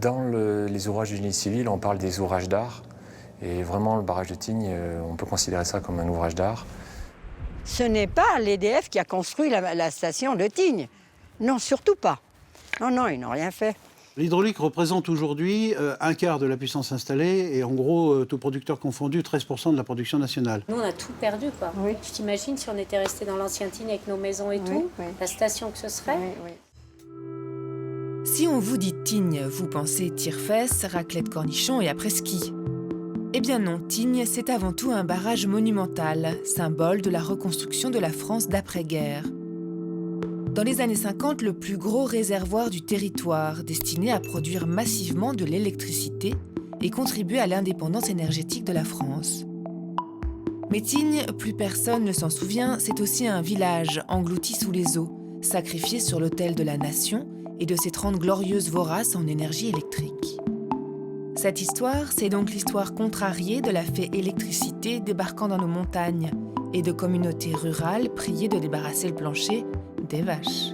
Dans les ouvrages du génie civil, on parle des ouvrages d'art. Et vraiment, le barrage de Tignes, on peut considérer ça comme un ouvrage d'art. Ce n'est pas l'EDF qui a construit la station de Tignes. Non, surtout pas. Non, non, ils n'ont rien fait. L'hydraulique représente aujourd'hui un quart de la puissance installée et en gros, tout producteur confondu, 13% de la production nationale. Nous, on a tout perdu, quoi. Oui. Tu t'imagines si on était resté dans l'ancien Tignes avec nos maisons et tout, oui. la station que ce serait. Oui, oui. Si on vous dit Tignes, vous pensez tire-fesses, raclette cornichons et après-ski. Eh bien non, Tignes, c'est avant tout un barrage monumental, symbole de la reconstruction de la France d'après-guerre. Dans les années 50, le plus gros réservoir du territoire, destiné à produire massivement de l'électricité et contribuer à l'indépendance énergétique de la France. Mais Tignes, plus personne ne s'en souvient, c'est aussi un village englouti sous les eaux, sacrifié sur l'autel de la nation et de ses 30 glorieuses voraces en énergie électrique. Cette histoire, c'est donc l'histoire contrariée de la fée électricité débarquant dans nos montagnes et de communautés rurales priées de débarrasser le plancher des vaches.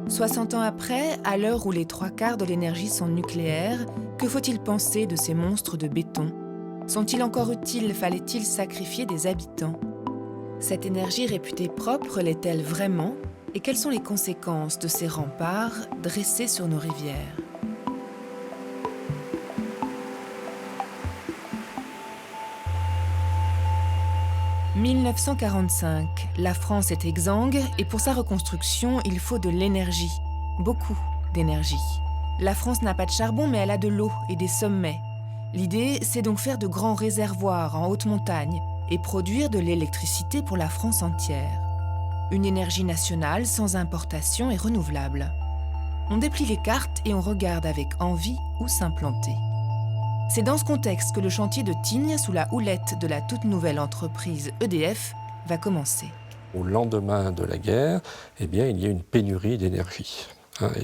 60 ans après, à l'heure où les 3/4 de l'énergie sont nucléaires, que faut-il penser de ces monstres de béton? Sont-ils encore utiles? Fallait-il sacrifier des habitants? Cette énergie réputée propre l'est-elle vraiment? Et quelles sont les conséquences de ces remparts dressés sur nos rivières? « 1945, la France est exsangue et pour sa reconstruction, il faut de l'énergie. Beaucoup d'énergie. La France n'a pas de charbon, mais elle a de l'eau et des sommets. L'idée, c'est donc faire de grands réservoirs en haute montagne et produire de l'électricité pour la France entière. Une énergie nationale sans importation et renouvelable. On déplie les cartes et on regarde avec envie où s'implanter. C'est dans ce contexte que le chantier de Tignes, sous la houlette de la toute nouvelle entreprise EDF, va commencer. Au lendemain de la guerre, eh bien, il y a une pénurie d'énergie.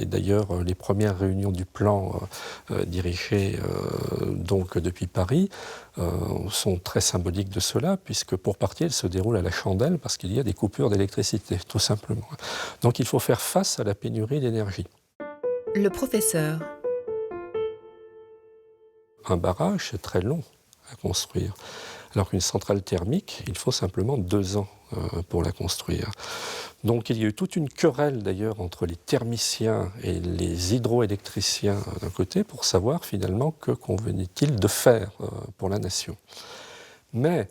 Et d'ailleurs, les premières réunions du plan dirigées donc depuis Paris sont très symboliques de cela, puisque pour partie, elles se déroulent à la chandelle parce qu'il y a des coupures d'électricité, tout simplement. Donc il faut faire face à la pénurie d'énergie. Le professeur. Un barrage, c'est très long à construire. Alors qu'une centrale thermique, il faut simplement 2 ans pour la construire. Donc il y a eu toute une querelle d'ailleurs entre les thermiciens et les hydroélectriciens d'un côté pour savoir finalement que convenait-il de faire pour la nation. Mais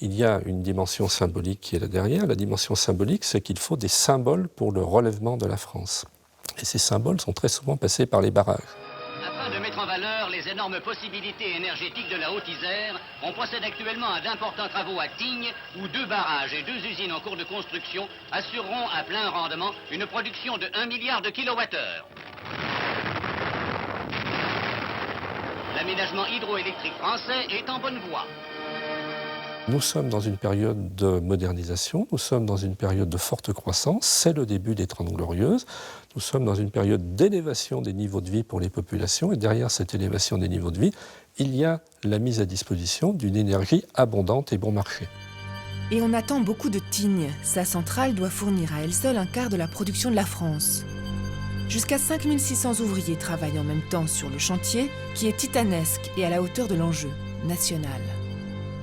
il y a une dimension symbolique qui est là derrière. La dimension symbolique, c'est qu'il faut des symboles pour le relèvement de la France. Et ces symboles sont très souvent passés par les barrages. Afin de mettre en valeur les énormes possibilités énergétiques de la Haute-Isère, on procède actuellement à d'importants travaux à Tignes, où 2 barrages et 2 usines en cours de construction assureront à plein rendement une production de 1 milliard de kilowattheures. L'aménagement hydroélectrique français est en bonne voie. Nous sommes dans une période de modernisation, nous sommes dans une période de forte croissance, c'est le début des 30 Glorieuses, nous sommes dans une période d'élévation des niveaux de vie pour les populations et derrière cette élévation des niveaux de vie, il y a la mise à disposition d'une énergie abondante et bon marché. Et on attend beaucoup de Tignes. Sa centrale doit fournir à elle seule un quart de la production de la France. Jusqu'à 5600 ouvriers travaillent en même temps sur le chantier qui est titanesque et à la hauteur de l'enjeu national.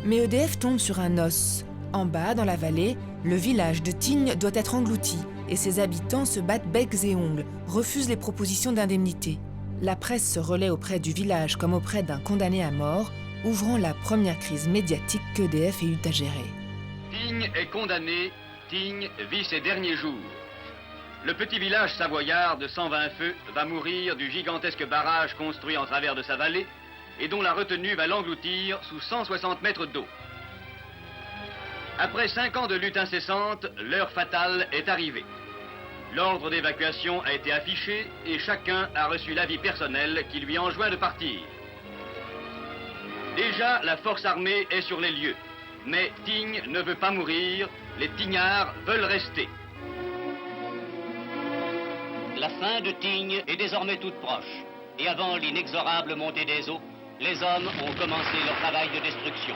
Mais EDF tombe sur un os. En bas, dans la vallée, le village de Tignes doit être englouti et ses habitants se battent becs et ongles, refusent les propositions d'indemnité. La presse se relaie auprès du village comme auprès d'un condamné à mort, ouvrant la première crise médiatique qu'EDF ait eu à gérer. Tignes est condamné, Tignes vit ses derniers jours. Le petit village savoyard de 120 feux va mourir du gigantesque barrage construit en travers de sa vallée et dont la retenue va l'engloutir sous 160 mètres d'eau. Après 5 ans de lutte incessante, l'heure fatale est arrivée. L'ordre d'évacuation a été affiché et chacun a reçu l'avis personnel qui lui enjoint de partir. Déjà, la force armée est sur les lieux. Mais Tignes ne veut pas mourir, les Tignards veulent rester. La fin de Tignes est désormais toute proche. Et avant l'inexorable montée des eaux, les hommes ont commencé leur travail de destruction.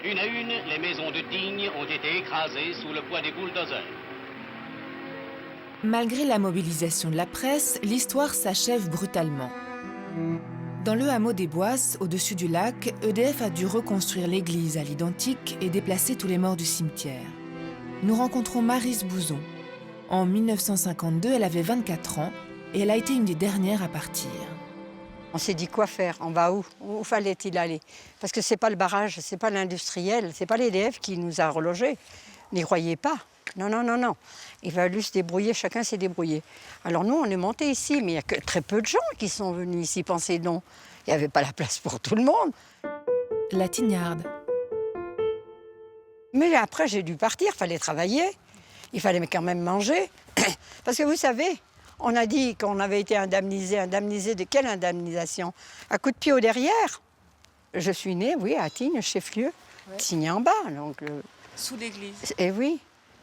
Une à une, les maisons de Tignes ont été écrasées sous le poids des bulldozers. Malgré la mobilisation de la presse, l'histoire s'achève brutalement. Dans le hameau des Boisses, au-dessus du lac, EDF a dû reconstruire l'église à l'identique et déplacer tous les morts du cimetière. Nous rencontrons Maryse Bouzon. En 1952, elle avait 24 ans et elle a été une des dernières à partir. On s'est dit quoi faire, on va où? Où fallait-il aller? Parce que c'est pas le barrage, c'est pas l'industriel, c'est pas l'EDF qui nous a relogés. N'y croyez pas. Non, non, non, non. Il va fallu se débrouiller, chacun s'est débrouillé. Alors nous, on est montés ici, mais il n'y a que très peu de gens qui sont venus ici, pensez donc. Il n'y avait pas la place pour tout le monde. La Tignarde. Mais après, j'ai dû partir, il fallait travailler. Il fallait quand même manger. Parce que vous savez, on a dit qu'on avait été indemnisé. Indemnisé de quelle indemnisation? À coup de pied au derrière. Je suis née, oui, à Tignes, chef-lieu. Ouais. Tignes en bas, donc... Sous l'église. Eh oui,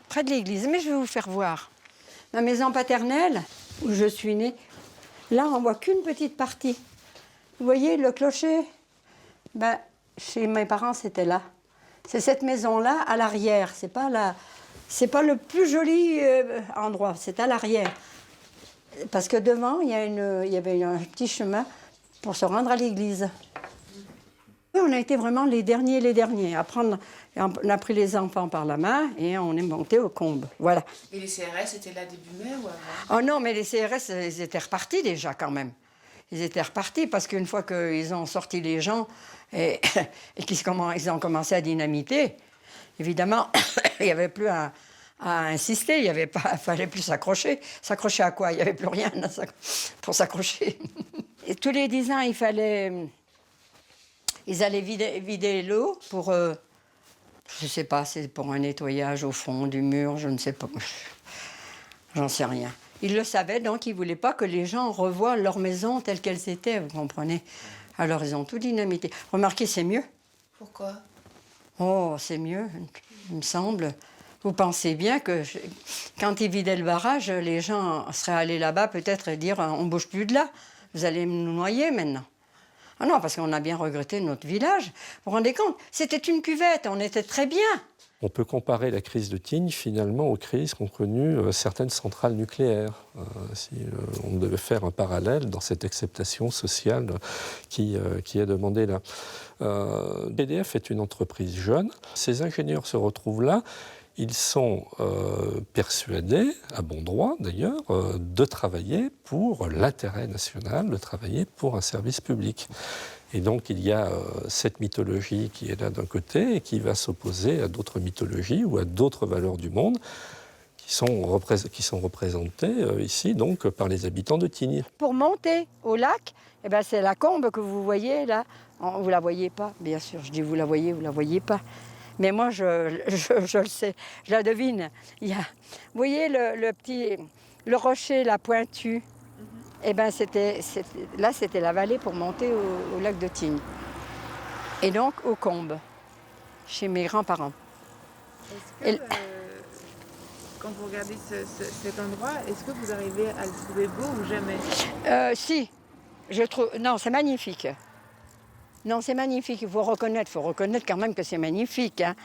près de l'église. Mais je vais vous faire voir. Ma maison paternelle, où je suis née, là, on ne voit qu'une petite partie. Vous voyez, le clocher, ben, chez mes parents, c'était là. C'est cette maison-là, à l'arrière. C'est pas le plus joli endroit, c'est à l'arrière. Parce que devant, il y avait un petit chemin pour se rendre à l'église. On a été vraiment les derniers. On a pris les enfants par la main et on est monté au combe. Voilà. Et les CRS étaient là début mai ou avant? Oh non, mais les CRS, ils étaient repartis déjà quand même. Ils étaient repartis parce qu'une fois qu'ils ont sorti les gens et qu'ils ont commencé à dynamiter, évidemment, il n'y avait plus à insister, il fallait plus s'accrocher. S'accrocher à quoi? Il n'y avait plus rien pour s'accrocher. Et tous les 10 ans, ils allaient vider l'eau pour, je ne sais pas, c'est pour un nettoyage au fond du mur, je ne sais pas. J'en sais rien. Ils le savaient, donc ils ne voulaient pas que les gens revoient leur maison telle qu'elles étaient, vous comprenez? Alors ils ont tout dynamité. Remarquez, c'est mieux. Pourquoi? Oh, c'est mieux, il me semble. Vous pensez bien que quand ils vidaient le barrage, les gens seraient allés là-bas peut-être et dire « on ne bouge plus de là, vous allez nous noyer maintenant ». Ah non, parce qu'on a bien regretté notre village. Vous vous rendez compte? C'était une cuvette, on était très bien. On peut comparer la crise de Tignes finalement aux crises qu'ont connues certaines centrales nucléaires. Si on devait faire un parallèle dans cette acceptation sociale qui est demandée là. EDF est une entreprise jeune. Ces ingénieurs se retrouvent là. Ils sont persuadés, à bon droit d'ailleurs, de travailler pour l'intérêt national, de travailler pour un service public. Et donc il y a cette mythologie qui est là d'un côté et qui va s'opposer à d'autres mythologies ou à d'autres valeurs du monde qui sont représentées ici donc par les habitants de Tignes. Pour monter au lac, eh ben, c'est la combe que vous voyez là. Vous ne la voyez pas, bien sûr. Je dis vous la voyez pas. Mais moi, je le sais, je la devine. Vous voyez le rocher, la pointue, eh ben c'était la vallée pour monter au lac de Tignes. Et donc aux Combes, chez mes grands-parents. Est-ce que, quand vous regardez cet endroit, est-ce que vous arrivez à le trouver beau ou jamais? Si, je trouve. Non, c'est magnifique. Non, c'est magnifique, il faut reconnaître quand même que c'est magnifique. Hein.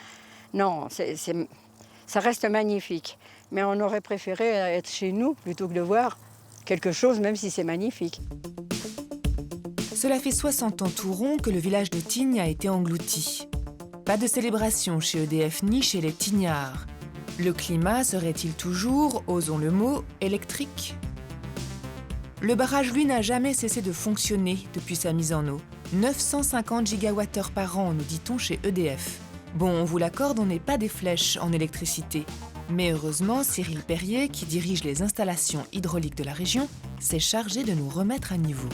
Non, ça reste magnifique. Mais on aurait préféré être chez nous plutôt que de voir quelque chose, même si c'est magnifique. Cela fait 60 ans tout rond que le village de Tignes a été englouti. Pas de célébration chez EDF ni chez les Tignards. Le climat serait-il toujours, osons le mot, électrique? Le barrage, lui, n'a jamais cessé de fonctionner depuis sa mise en eau. 950 gigawattheures par an, nous dit-on chez EDF. Bon, on vous l'accorde, on n'est pas des flèches en électricité. Mais heureusement, Cyril Perrier, qui dirige les installations hydrauliques de la région, s'est chargé de nous remettre à niveau.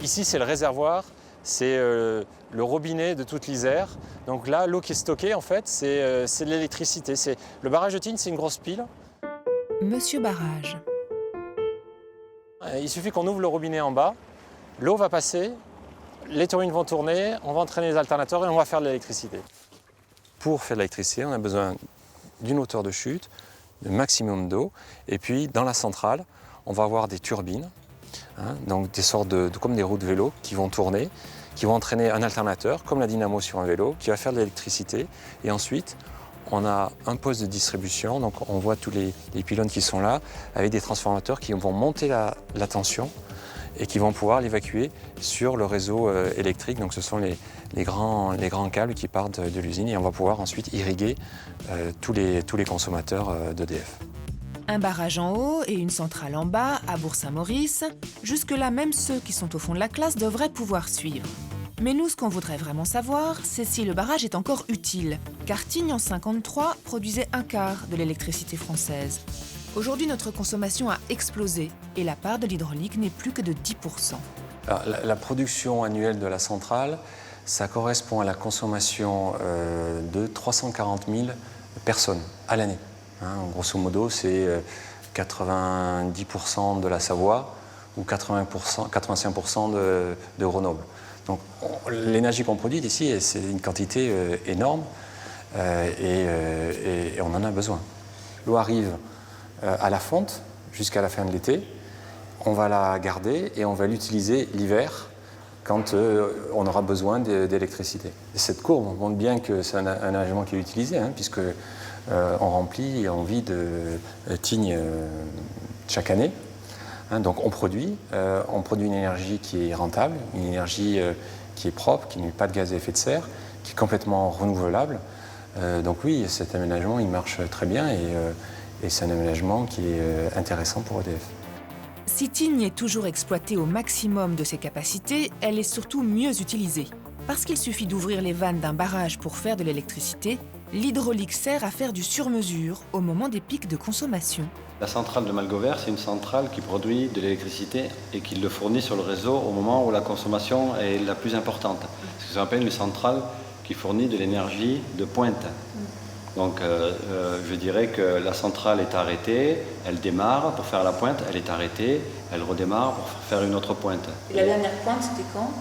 Ici, c'est le réservoir, c'est le robinet de toute l'Isère. Donc là, l'eau qui est stockée, en fait, c'est de l'électricité. Le barrage de Tignes, c'est une grosse pile. Monsieur Barrage. Il suffit qu'on ouvre le robinet en bas, l'eau va passer, les turbines vont tourner, on va entraîner les alternateurs et on va faire de l'électricité. Pour faire de l'électricité, on a besoin d'une hauteur de chute, de maximum d'eau. Et puis, dans la centrale, on va avoir des turbines, donc des sortes comme des roues de vélo qui vont tourner, qui vont entraîner un alternateur, comme la dynamo sur un vélo, qui va faire de l'électricité. Et ensuite, on a un poste de distribution, donc on voit tous les pylônes qui sont là, avec des transformateurs qui vont monter la tension. et qui vont pouvoir l'évacuer sur le réseau électrique. Donc ce sont les grands câbles qui partent de l'usine et on va pouvoir ensuite irriguer tous les consommateurs d'EDF. Un barrage en haut et une centrale en bas, à Bourg-Saint-Maurice. Jusque-là, même ceux qui sont au fond de la classe devraient pouvoir suivre. Mais nous, ce qu'on voudrait vraiment savoir, c'est si le barrage est encore utile. Car Tignes, en 1953, produisait un quart de l'électricité française. Aujourd'hui, notre consommation a explosé et la part de l'hydraulique n'est plus que de 10%. Alors, la production annuelle de la centrale, ça correspond à la consommation de 340 000 personnes à l'année. Grosso modo, c'est 90% de la Savoie ou 85% de Grenoble. Donc l'énergie qu'on produit ici, c'est une quantité énorme et on en a besoin. L'eau arrive à la fonte jusqu'à la fin de l'été. On va la garder et on va l'utiliser l'hiver quand on aura besoin d'électricité. Cette courbe montre bien que c'est un aménagement qui est utilisé, puisque on remplit et on vide Tignes chaque année. Donc on produit une énergie qui est rentable, une énergie qui est propre, qui n'émet pas de gaz à effet de serre, qui est complètement renouvelable. Donc oui, cet aménagement, il marche très bien et c'est un aménagement qui est intéressant pour EDF. Si Tignes est toujours exploitée au maximum de ses capacités, elle est surtout mieux utilisée. Parce qu'il suffit d'ouvrir les vannes d'un barrage pour faire de l'électricité, l'hydraulique sert à faire du sur-mesure au moment des pics de consommation. La centrale de Malgover, c'est une centrale qui produit de l'électricité et qui le fournit sur le réseau au moment où la consommation est la plus importante. C'est ce qu'on appelle une centrale qui fournit de l'énergie de pointe. Donc je dirais que la centrale est arrêtée, elle démarre pour faire la pointe, elle est arrêtée, elle redémarre pour faire une autre pointe. Et la dernière pointe, c'était quand?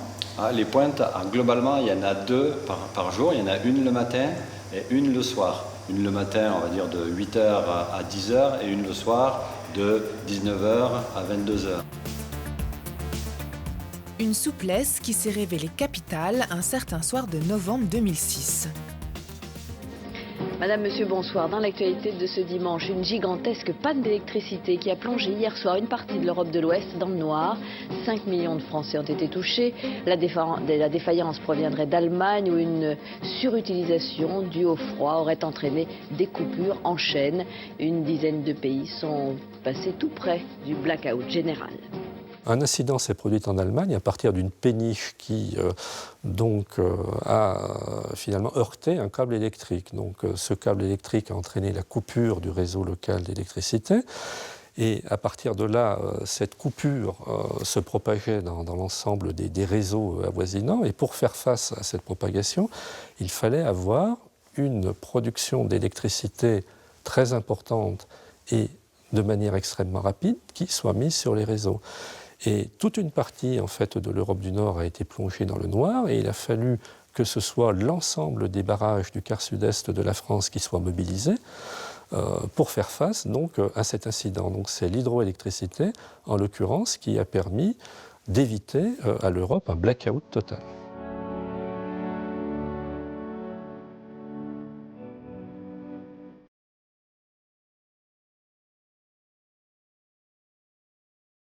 Les pointes, globalement, il y en a 2 par jour. Il y en a une le matin et une le soir. Une le matin, on va dire, de 8h à 10h et une le soir de 19h à 22h. Une souplesse qui s'est révélée capitale un certain soir de novembre 2006. Madame, monsieur, bonsoir. Dans l'actualité de ce dimanche, une gigantesque panne d'électricité qui a plongé hier soir une partie de l'Europe de l'Ouest dans le noir. 5 millions de Français ont été touchés. La défaillance proviendrait d'Allemagne où une surutilisation due au froid aurait entraîné des coupures en chaîne. Une dizaine de pays sont passés tout près du blackout général. Un incident s'est produit en Allemagne à partir d'une péniche qui a finalement heurté un câble électrique. Donc ce câble électrique a entraîné la coupure du réseau local d'électricité. Et à partir de là, cette coupure se propageait dans l'ensemble des réseaux avoisinants. Et pour faire face à cette propagation, il fallait avoir une production d'électricité très importante et de manière extrêmement rapide qui soit mise sur les réseaux. Et toute une partie en fait, de l'Europe du Nord a été plongée dans le noir et il a fallu que ce soit l'ensemble des barrages du quart sud-est de la France qui soient mobilisés pour faire face donc, à cet incident. Donc c'est l'hydroélectricité, en l'occurrence, qui a permis d'éviter à l'Europe un blackout total.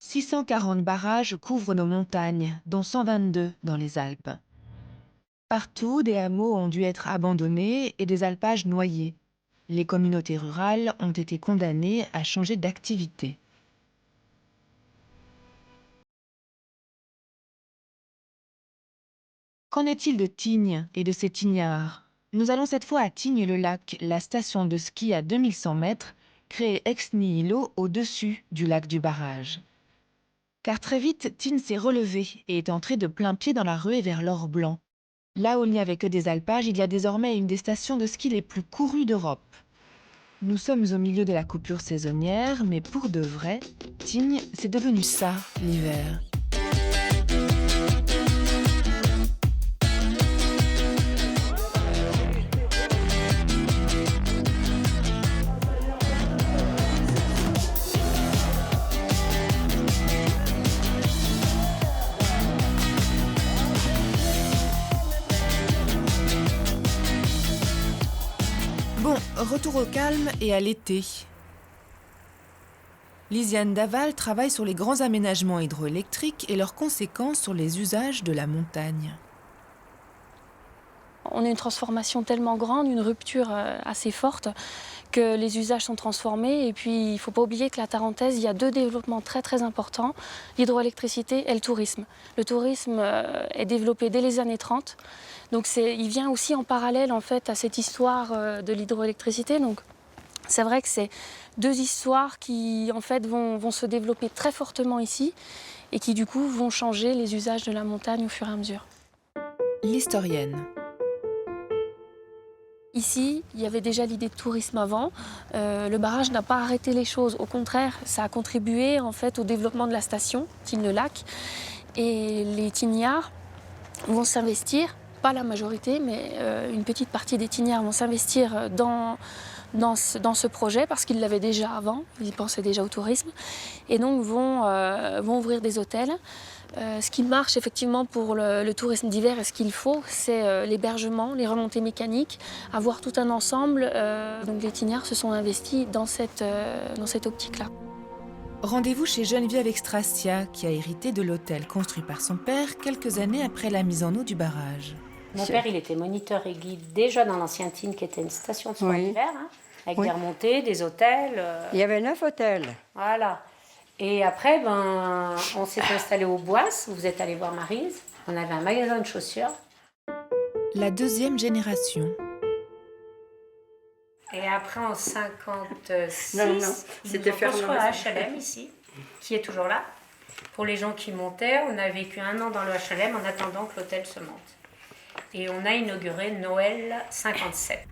« 640 barrages couvrent nos montagnes, dont 122 dans les Alpes. Partout, des hameaux ont dû être abandonnés et des alpages noyés. Les communautés rurales ont été condamnées à changer d'activité. Qu'en est-il de Tignes et de ses tignards? Nous allons cette fois à Tignes-le-Lac, la station de ski à 2100 mètres, créée ex nihilo au-dessus du lac du barrage. Car très vite, Tignes s'est relevé et est entré de plein pied dans la ruée vers l'Or Blanc. Là où il n'y avait que des alpages, il y a désormais une des stations de ski les plus courues d'Europe. Nous sommes au milieu de la coupure saisonnière, mais pour de vrai, Tignes, c'est devenu ça, l'hiver. Bon, retour au calme et à l'été. Lisiane Daval travaille sur les grands aménagements hydroélectriques et leurs conséquences sur les usages de la montagne. On a une transformation tellement grande, une rupture assez forte, que les usages sont transformés. Et puis, il ne faut pas oublier que la Tarentaise, il y a 2 développements très importants, l'hydroélectricité et le tourisme. Le tourisme est développé dès les années 30. Donc, il vient aussi en parallèle en fait, à cette histoire de l'hydroélectricité. Donc, c'est vrai que c'est 2 histoires qui en fait, vont se développer très fortement ici et qui, du coup, vont changer les usages de la montagne au fur et à mesure. L'historienne. Ici, il y avait déjà l'idée de tourisme avant. Le barrage n'a pas arrêté les choses. Au contraire, ça a contribué en fait, au développement de la station, Tignes-le-Lac. Et les Tignards vont s'investir, pas la majorité, mais une petite partie des Tignards vont s'investir dans ce projet parce qu'ils l'avaient déjà avant, ils pensaient déjà au tourisme. Et donc vont ouvrir des hôtels. Ce qui marche effectivement pour le tourisme d'hiver et ce qu'il faut, c'est l'hébergement, les remontées mécaniques, avoir tout un ensemble. Donc les Tignards se sont investis dans cette optique-là. Rendez-vous chez Geneviève Extracia, qui a hérité de l'hôtel construit par son père quelques années après la mise en eau du barrage. Mon père, il était moniteur et guide déjà dans l'ancien Tignes, qui était une station de sport d'hiver, hein, avec des remontées, des hôtels. Il y avait 9 hôtels. Voilà. Et après, on s'est installé au Bois, où vous êtes allé voir Maryse. On avait un magasin de chaussures. La 2e génération. Et après, en 56, c'était ils ont construit un HLM ici, qui est toujours là. Pour les gens qui montaient, on a vécu 1 an dans le HLM en attendant que l'hôtel se monte. Et on a inauguré Noël 57.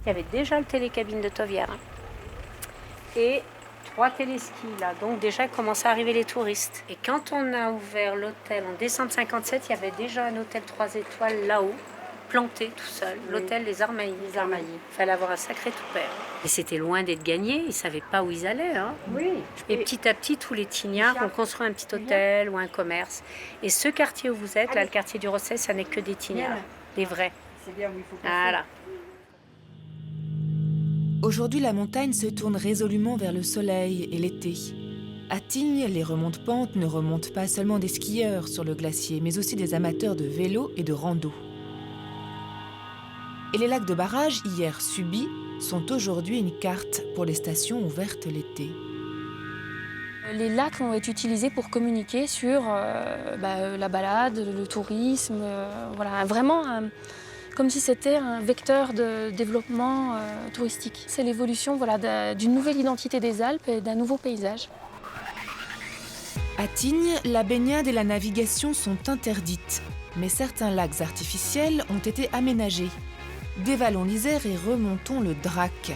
Il y avait déjà le télécabine de Tovière. Hein. Et 3 téléskis là, donc déjà commençaient à arriver les touristes. Et quand on a ouvert l'hôtel en décembre 57, il y avait déjà un hôtel 3 étoiles là-haut, planté tout seul, l'hôtel Les Armaillis. Il fallait avoir un sacré toupet. Et c'était loin d'être gagné, ils ne savaient pas où ils allaient. Hein. Oui. Et petit à petit, tous les Tignards ont construit un petit hôtel ou un commerce. Et ce quartier où vous êtes, là, le quartier du Rosset, ça n'est que des Tignards, des vrais. C'est bien où il faut passer. Voilà. Aujourd'hui, la montagne se tourne résolument vers le soleil et l'été. À Tignes, les remontes-pentes ne remontent pas seulement des skieurs sur le glacier, mais aussi des amateurs de vélo et de rando. Et les lacs de barrage, hier subis, sont aujourd'hui une carte pour les stations ouvertes l'été. Les lacs vont être utilisés pour communiquer sur la balade, le tourisme, voilà, vraiment comme si c'était un vecteur de développement touristique. C'est l'évolution d'une nouvelle identité des Alpes et d'un nouveau paysage. À Tignes, la baignade et la navigation sont interdites, mais certains lacs artificiels ont été aménagés. Dévalons l'Isère et remontons le Drac.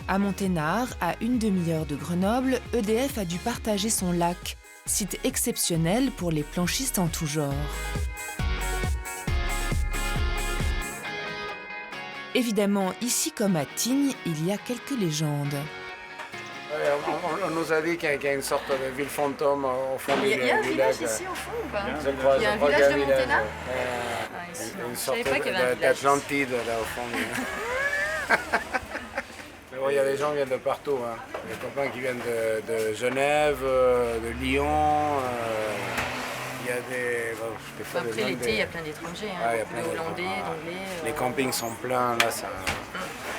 À Monténard, à une demi-heure de Grenoble, EDF a dû partager son lac, site exceptionnel pour les planchistes en tout genre. Évidemment, ici comme à Tignes, il y a quelques légendes. On nous a dit qu'il y a une sorte de ville fantôme au fond du lac. Il y a un village ici au fond ou pas? Il y a un village de Monténard. Une sorte d'Atlantide là au fond. Mais bon, il y a des gens qui viennent de partout. Hein. Des copains qui viennent de Genève, de Lyon. Il y a des après l'été, il y a plein d'étrangers, hein. De Hollandais, d'Anglais. Les campings sont pleins là.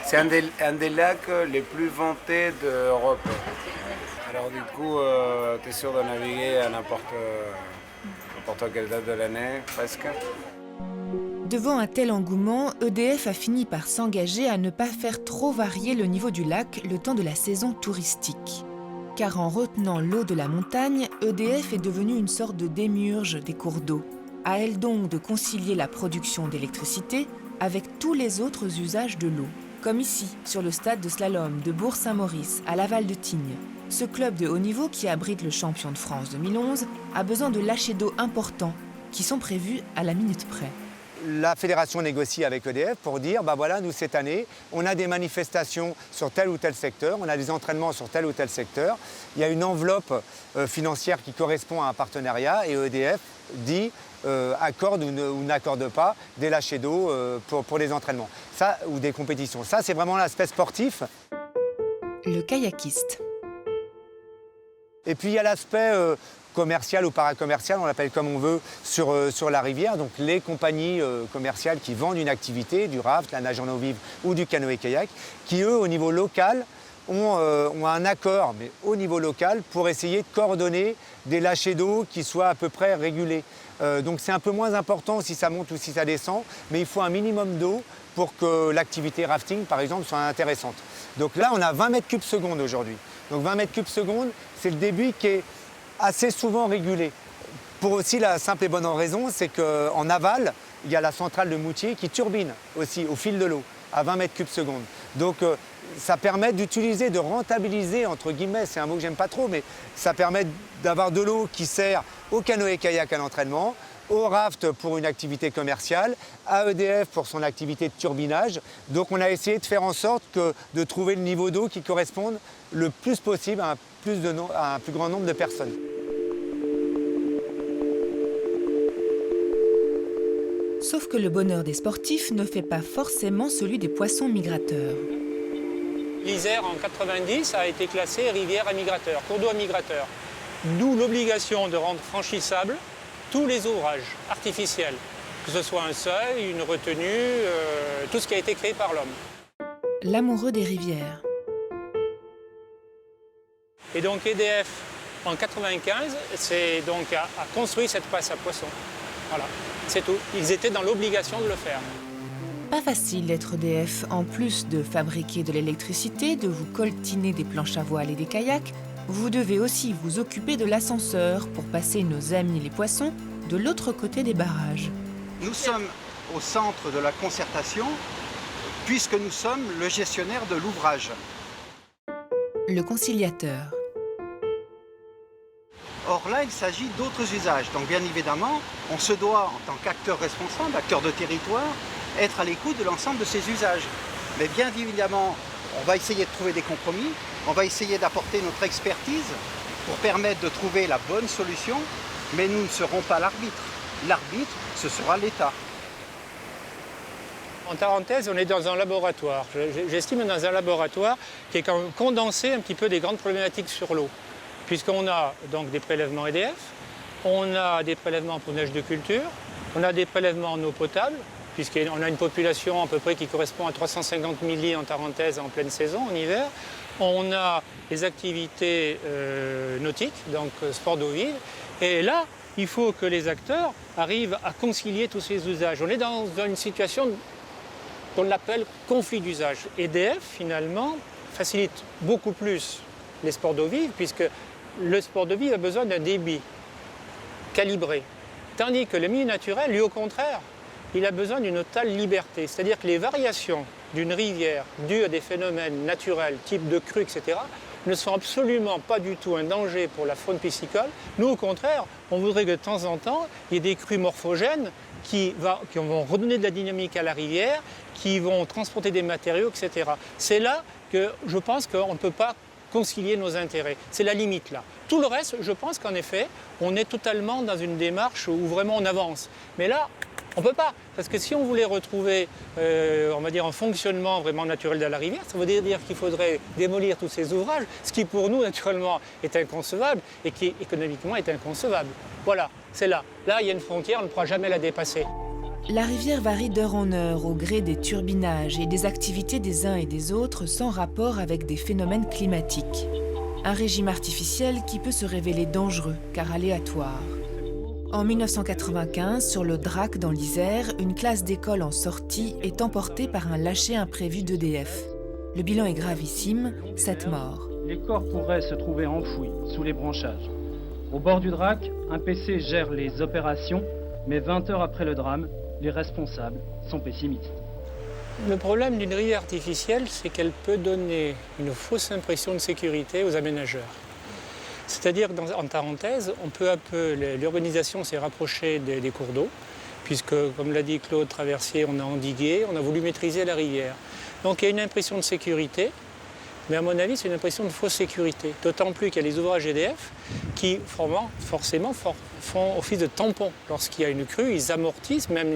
C'est un des lacs les plus vantés d'Europe. Alors du coup, tu es sûr de naviguer à n'importe quelle date de l'année, presque. Devant un tel engouement, EDF a fini par s'engager à ne pas faire trop varier le niveau du lac le temps de la saison touristique. Car en retenant l'eau de la montagne, EDF est devenu une sorte de démiurge des cours d'eau. À elle donc de concilier la production d'électricité avec tous les autres usages de l'eau. Comme ici, sur le stade de slalom de Bourg-Saint-Maurice, à l'aval de Tignes. Ce club de haut niveau qui abrite le champion de France 2011 a besoin de lâchers d'eau importants, qui sont prévus à la minute près. La fédération négocie avec EDF pour dire, voilà, nous cette année, on a des manifestations sur tel ou tel secteur, on a des entraînements sur tel ou tel secteur. Il y a une enveloppe financière qui correspond à un partenariat et EDF dit accorde ou n'accorde pas des lâchers d'eau pour les entraînements. Ça, ou des compétitions. Ça, c'est vraiment l'aspect sportif. Le kayakiste. Et puis il y a l'aspect commercial ou paracommercial, on l'appelle comme on veut, sur la rivière. Donc les compagnies commerciales qui vendent une activité, du raft, la nage en eau vive ou du canoë-kayak, qui eux, au niveau local, ont un accord, mais au niveau local, pour essayer de coordonner des lâchers d'eau qui soient à peu près régulés. Donc c'est un peu moins important si ça monte ou si ça descend, mais il faut un minimum d'eau pour que l'activité rafting, par exemple, soit intéressante. Donc là, on a 20 mètres cubes secondes aujourd'hui. Donc 20 mètres cubes secondes, c'est le débit qui est assez souvent régulé. Pour aussi la simple et bonne raison, c'est qu'en aval, il y a la centrale de Moutier qui turbine aussi au fil de l'eau, à 20 mètres cubes secondes. Donc ça permet d'utiliser, de rentabiliser, entre guillemets, c'est un mot que j'aime pas trop, mais ça permet d'avoir de l'eau qui sert au canoë-kayak à l'entraînement, au raft pour une activité commerciale, à EDF pour son activité de turbinage. Donc on a essayé de faire en sorte de trouver le niveau d'eau qui corresponde le plus possible à un plus grand nombre de personnes. Sauf que le bonheur des sportifs ne fait pas forcément celui des poissons migrateurs. L'Isère, en 90, a été classée rivière à migrateurs, cours d'eau à migrateurs. D'où l'obligation de rendre franchissables tous les ouvrages artificiels, que ce soit un seuil, une retenue, tout ce qui a été créé par l'homme. L'amoureux des rivières. Et donc EDF, en 95, a construit cette passe à poissons. Voilà, c'est tout. Ils étaient dans l'obligation de le faire. Pas facile d'être EDF. En plus de fabriquer de l'électricité, de vous coltiner des planches à voile et des kayaks, vous devez aussi vous occuper de l'ascenseur pour passer nos amis les poissons de l'autre côté des barrages. Nous sommes au centre de la concertation puisque nous sommes le gestionnaire de l'ouvrage. Le conciliateur. Or là, il s'agit d'autres usages. Donc bien évidemment, on se doit, en tant qu'acteur responsable, acteur de territoire, être à l'écoute de l'ensemble de ces usages. Mais bien évidemment, on va essayer de trouver des compromis, on va essayer d'apporter notre expertise pour permettre de trouver la bonne solution, mais nous ne serons pas l'arbitre. L'arbitre, ce sera l'État. En Tarentaise, on est dans un laboratoire. J'estime dans un laboratoire qui est condensé un petit peu des grandes problématiques sur l'eau. Puisqu'on a donc des prélèvements EDF, on a des prélèvements pour neige de culture, on a des prélèvements en eau potable, puisqu'on a une population à peu près qui correspond à 350 000 lits en Tarentaise en pleine saison, en hiver. On a les activités nautiques, donc sport d'eau vive. Et là, il faut que les acteurs arrivent à concilier tous ces usages. On est dans une situation qu'on appelle conflit d'usage. EDF, finalement, facilite beaucoup plus les sports d'eau vive, puisque le sport de vie a besoin d'un débit calibré. Tandis que le milieu naturel, lui, au contraire, il a besoin d'une totale liberté. C'est-à-dire que les variations d'une rivière dues à des phénomènes naturels, type de crues, etc., ne sont absolument pas du tout un danger pour la faune piscicole. Nous, au contraire, on voudrait que de temps en temps, il y ait des crues morphogènes qui vont redonner de la dynamique à la rivière, qui vont transporter des matériaux, etc. C'est là que je pense qu'on ne peut pas concilier nos intérêts. C'est la limite là. Tout le reste, je pense qu'en effet, on est totalement dans une démarche où vraiment on avance. Mais là, on ne peut pas. Parce que si on voulait retrouver, on va dire, un fonctionnement vraiment naturel de la rivière, ça veut dire qu'il faudrait démolir tous ces ouvrages, ce qui pour nous, naturellement, est inconcevable et qui, économiquement, est inconcevable. Voilà, c'est là. Là, il y a une frontière, on ne pourra jamais la dépasser. La rivière varie d'heure en heure au gré des turbinages et des activités des uns et des autres sans rapport avec des phénomènes climatiques. Un régime artificiel qui peut se révéler dangereux car aléatoire. En 1995, sur le Drac dans l'Isère, une classe d'école en sortie est emportée par un lâcher imprévu d'EDF. Le bilan est gravissime, 7 morts. Les corps pourraient se trouver enfouis sous les branchages. Au bord du Drac, un PC gère les opérations, mais 20 heures après le drame, les responsables sont pessimistes. Le problème d'une rivière artificielle, c'est qu'elle peut donner une fausse impression de sécurité aux aménageurs. C'est-à-dire qu'en Tarentaise, peu à peu, l'urbanisation s'est rapprochée des cours d'eau, puisque, comme l'a dit Claude Traversier, on a endigué, on a voulu maîtriser la rivière. Donc il y a une impression de sécurité, mais à mon avis, c'est une impression de fausse sécurité. D'autant plus qu'il y a les ouvrages EDF qui, forcément, font office de tampon. Lorsqu'il y a une crue, ils amortissent, même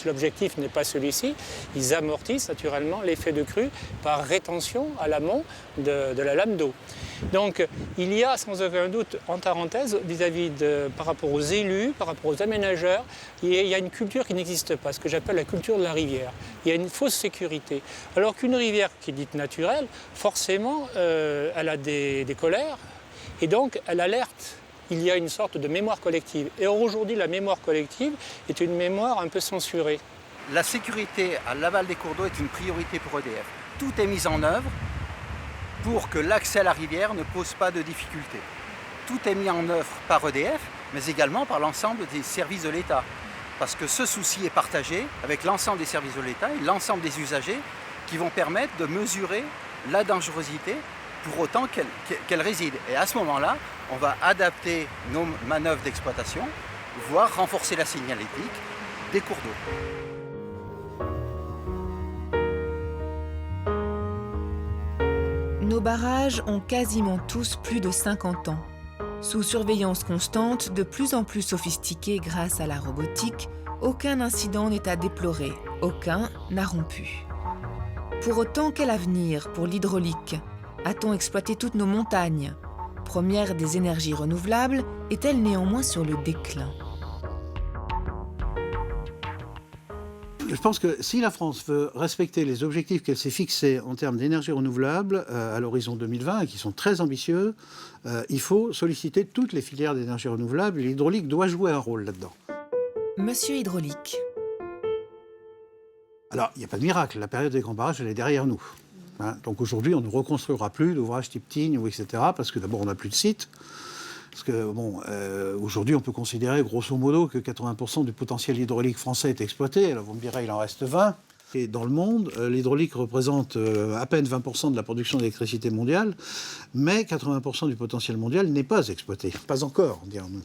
l'objectif n'est pas celui-ci, ils amortissent naturellement l'effet de crue par rétention à l'amont de la lame d'eau. Donc il y a sans aucun doute, en parenthèse, par rapport aux élus, par rapport aux aménageurs, il y a une culture qui n'existe pas, ce que j'appelle la culture de la rivière. Il y a une fausse sécurité. Alors qu'une rivière qui est dite naturelle, forcément, elle a des colères et donc elle alerte. Il y a une sorte de mémoire collective. Et aujourd'hui, la mémoire collective est une mémoire un peu censurée. La sécurité à l'aval des cours d'eau est une priorité pour EDF. Tout est mis en œuvre pour que l'accès à la rivière ne pose pas de difficultés. Tout est mis en œuvre par EDF, mais également par l'ensemble des services de l'État. Parce que ce souci est partagé avec l'ensemble des services de l'État et l'ensemble des usagers qui vont permettre de mesurer la dangerosité pour autant qu'elle réside. Et à ce moment-là, on va adapter nos manœuvres d'exploitation, voire renforcer la signalétique des cours d'eau. Nos barrages ont quasiment tous plus de 50 ans. Sous surveillance constante, de plus en plus sophistiquée grâce à la robotique, aucun incident n'est à déplorer, aucun n'a rompu. Pour autant, quel avenir pour l'hydraulique ? A-t-on exploité toutes nos montagnes ? Première des énergies renouvelables, est-elle néanmoins sur le déclin ? Je pense que si la France veut respecter les objectifs qu'elle s'est fixés en termes d'énergie renouvelable à l'horizon 2020, et qui sont très ambitieux, il faut solliciter toutes les filières d'énergie renouvelable et l'hydraulique doit jouer un rôle là-dedans. Monsieur Hydraulique. Alors, il n'y a pas de miracle, la période des grands barrages, elle est derrière nous. Hein, donc aujourd'hui, on ne reconstruira plus d'ouvrages type Tignes, etc. Parce que d'abord, on n'a plus de site. Parce que, aujourd'hui, on peut considérer, grosso modo, que 80% du potentiel hydraulique français est exploité. Alors, vous me direz, il en reste 20. Et dans le monde, l'hydraulique représente à peine 20% de la production d'électricité mondiale, mais 80% du potentiel mondial n'est pas exploité. Pas encore, dirons-nous.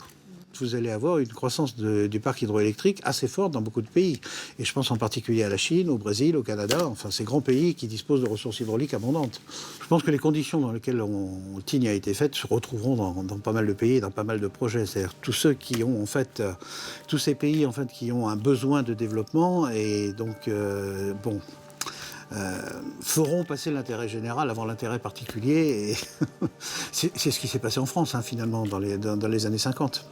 Vous allez avoir une croissance du parc hydroélectrique assez forte dans beaucoup de pays. Et je pense en particulier à la Chine, au Brésil, au Canada, enfin ces grands pays qui disposent de ressources hydrauliques abondantes. Je pense que les conditions dans lesquelles Tignes a été faite se retrouveront dans pas mal de pays, dans pas mal de projets. C'est-à-dire tous ceux qui ont tous ces pays qui ont un besoin de développement et donc feront passer l'intérêt général avant l'intérêt particulier. Et c'est ce qui s'est passé en France finalement dans les années 50.